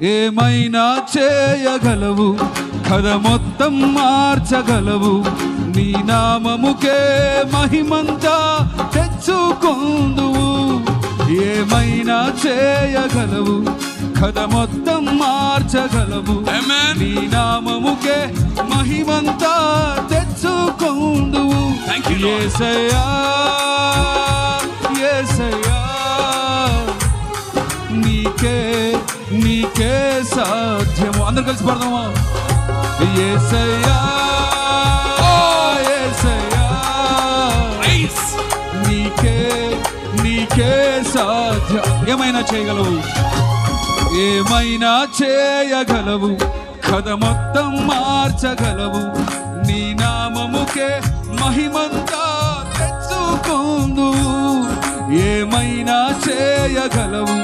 ఏమైనా చేయగలవు, కథ మొత్తం మార్చగలవు. నీ నామముకే మహిమంతా తెచ్చుకొందువు. ఏమైనా చేయగలవు, కథ మొత్తం మార్చగలవు. నీ నామముకే మహిమంతా తెచ్చుకొందువు. యేసయ్యా యేసయ్యా, నీకే సాధ్యము. అందరు కలిసి పడదామా? యేసయ్యా యేసయ్యా, నీకే సాధ్యం. ఏమైనా చేయగలవు, ఏమైనా చేయగలవు, కథ మొత్తం మార్చగలవు. నీ నామముకే మహిమంతా తెచ్చుకొందువు. ఏమైనా చేయగలవు.